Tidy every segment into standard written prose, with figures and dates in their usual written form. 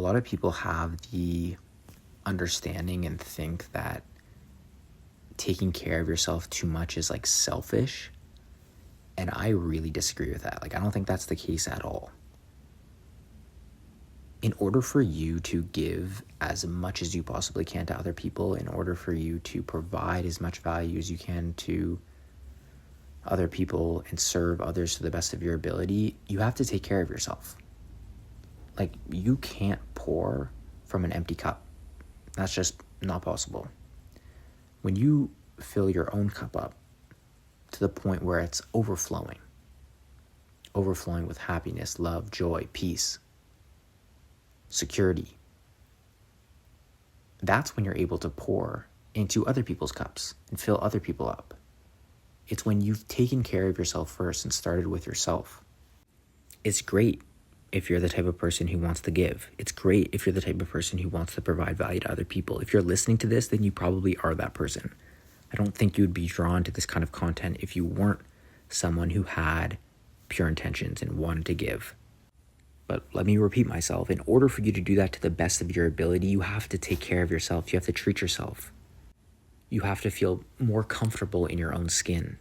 a lot of people have the understanding and think that taking care of yourself too much is like selfish. And I really disagree with that. Like, I don't think that's the case at all. In order for you to give as much as you possibly can to other people, in order for you to provide as much value as you can to other people and serve others to the best of your ability, you have to take care of yourself. Like, you can't pour from an empty cup. That's just not possible. When you fill your own cup up to the point where it's overflowing with happiness, love, joy, peace, security, that's when you're able to pour into other people's cups and fill other people up. It's when you've taken care of yourself first and started with yourself. It's great if you're the type of person who wants to give. It's great if you're the type of person who wants to provide value to other people. If you're listening to this, then you probably are that person. I don't think you would be drawn to this kind of content if you weren't someone who had pure intentions and wanted to give. But let me repeat myself. In order for you to do that to the best of your ability, you have to take care of yourself. You have to treat yourself. You have to feel more comfortable in your own skin.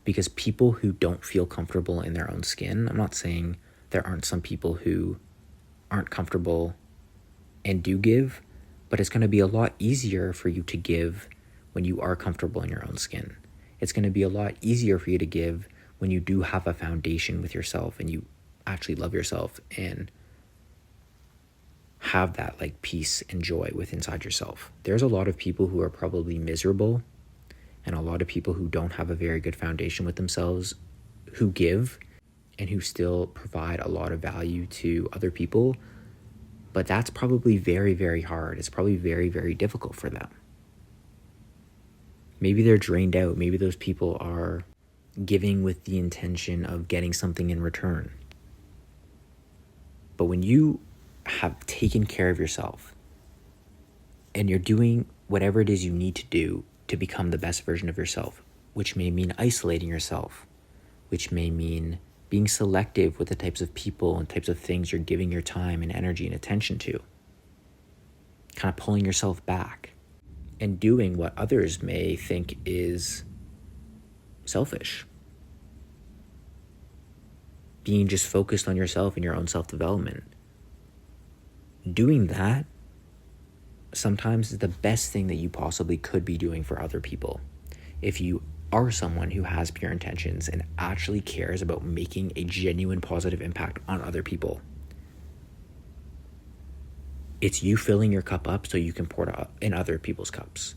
Because people who don't feel comfortable in their own skin, I'm not saying there aren't some people who aren't comfortable and do give, but it's going to be a lot easier for you to give when you are comfortable in your own skin. It's going to be a lot easier for you to give when you do have a foundation with yourself and you actually love yourself and have that like peace and joy within inside yourself. There's a lot of people who are probably miserable and a lot of people who don't have a very good foundation with themselves who give and who still provide a lot of value to other people. But that's probably very, very hard. It's probably very, very difficult for them. Maybe they're drained out. Maybe those people are giving with the intention of getting something in return. But when you have taken care of yourself and you're doing whatever it is you need to do to become the best version of yourself, which may mean isolating yourself, which may mean being selective with the types of people and types of things you're giving your time and energy and attention to, kind of pulling yourself back and doing what others may think is selfish. Being just focused on yourself and your own self-development. Doing that sometimes is the best thing that you possibly could be doing for other people. If you are someone who has pure intentions and actually cares about making a genuine positive impact on other people, it's you filling your cup up so you can pour it in other people's cups.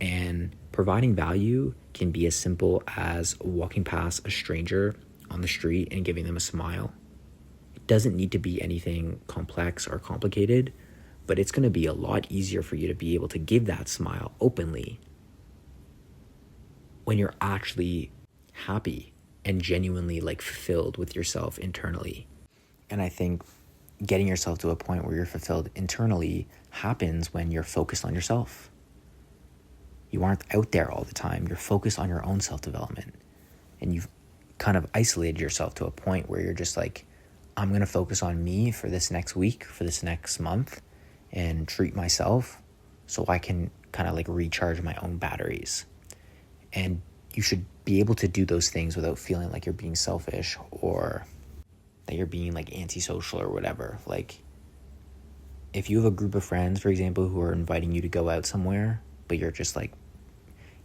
And providing value can be as simple as walking past a stranger on the street and giving them a smile. It doesn't need to be anything complex or complicated, but it's going to be a lot easier for you to be able to give that smile openly when you're actually happy and genuinely like fulfilled with yourself internally. And I think getting yourself to a point where you're fulfilled internally happens when you're focused on yourself. You aren't out there all the time. You're focused on your own self-development. And you've kind of isolated yourself to a point where you're just like, I'm going to focus on me for this next week, for this next month, and treat myself so I can kind of like recharge my own batteries. And you should be able to do those things without feeling like you're being selfish or that you're being like antisocial or whatever. Like, if you have a group of friends, for example, who are inviting you to go out somewhere, but you're just like,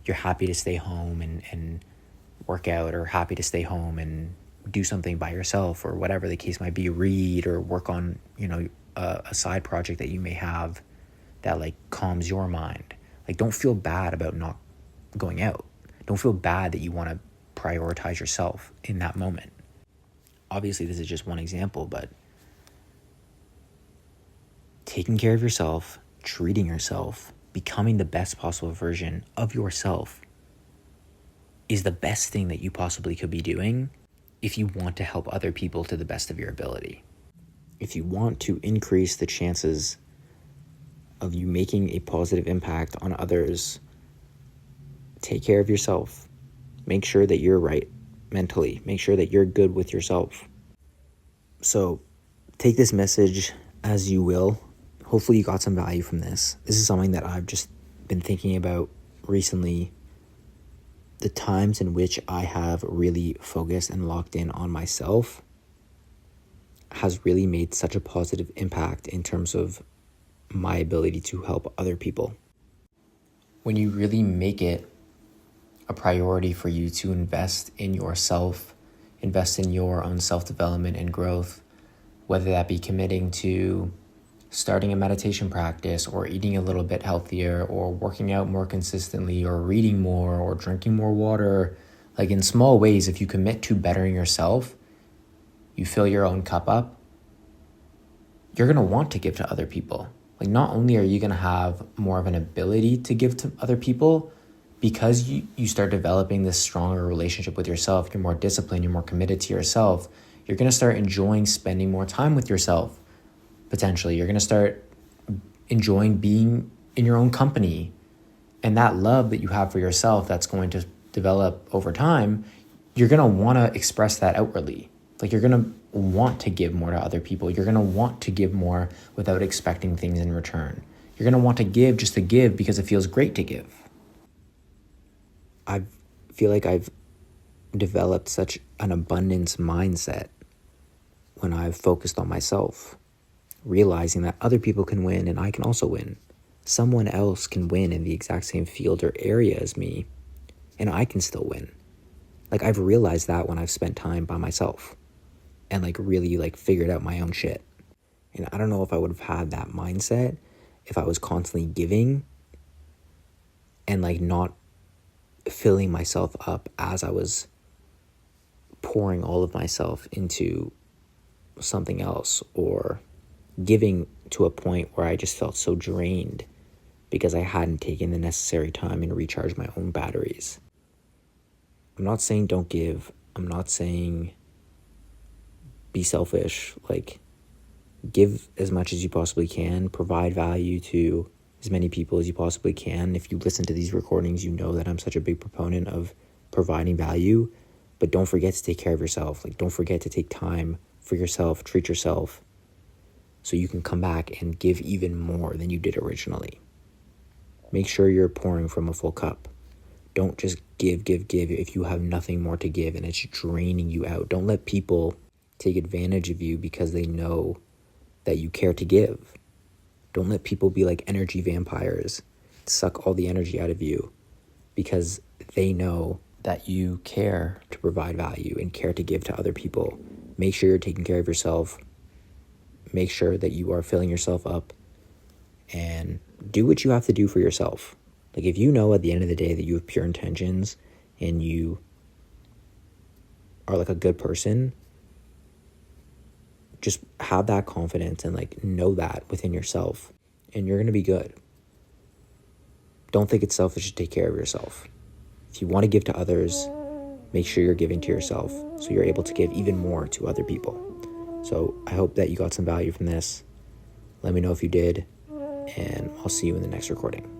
you're happy to stay home and work out, or happy to stay home and do something by yourself, or whatever the case might be, read or work on, a side project that you may have that like calms your mind. Like, don't feel bad about not going out. Don't feel bad that you want to prioritize yourself in that moment. Obviously, this is just one example, but taking care of yourself, treating yourself, becoming the best possible version of yourself is the best thing that you possibly could be doing if you want to help other people to the best of your ability. If you want to increase the chances of you making a positive impact on others, take care of yourself. Make sure that you're right mentally. Make sure that you're good with yourself. So take this message as you will. hopefully you got some value from this. This is something that I've just been thinking about recently. The times in which I have really focused and locked in on myself has really made such a positive impact in terms of my ability to help other people. When you really make it a priority for you to invest in yourself, invest in your own self-development and growth, whether that be committing to starting a meditation practice or eating a little bit healthier or working out more consistently or reading more or drinking more water, like in small ways, if you commit to bettering yourself, you fill your own cup up, you're going to want to give to other people. Like not only are you going to have more of an ability to give to other people, because you start developing this stronger relationship with yourself, you're more disciplined, you're more committed to yourself, you're going to start enjoying spending more time with yourself. Potentially, you're going to start enjoying being in your own company. And that love that you have for yourself that's going to develop over time, you're going to want to express that outwardly. Like you're going to want to give more to other people. You're going to want to give more without expecting things in return. You're going to want to give just to give because it feels great to give. I feel like I've developed such an abundance mindset when I've focused on myself, realizing that other people can win and I can also win. Someone else can win in the exact same field or area as me, and I can still win. Like I've realized that when I've spent time by myself and like really like figured out my own shit. And I don't know if I would have had that mindset if I was constantly giving and like not filling myself up as I was pouring all of myself into something else, or giving to a point where I just felt so drained because I hadn't taken the necessary time and recharged my own batteries. I'm not saying don't give. I'm not saying be selfish. Like, give as much as you possibly can. Provide value to as many people as you possibly can. If you listen to these recordings, you know that I'm such a big proponent of providing value, but don't forget to take care of yourself. Like, don't forget to take time for yourself, treat yourself, so you can come back and give even more than you did originally. Make sure you're pouring from a full cup. Don't just give if you have nothing more to give and it's draining you out. Don't let people take advantage of you because they know that you care to give. Don't let people be like energy vampires, suck all the energy out of you because they know that you care to provide value and care to give to other people. Make sure you're taking care of yourself. Make sure that you are filling yourself up and do what you have to do for yourself. Like if you know at the end of the day that you have pure intentions and you are like a good person, just have that confidence and like know that within yourself and you're going to be good. Don't think it's selfish to take care of yourself. If you want to give to others, make sure you're giving to yourself so you're able to give even more to other people. So I hope that you got some value from this. Let me know if you did, and I'll see you in the next recording.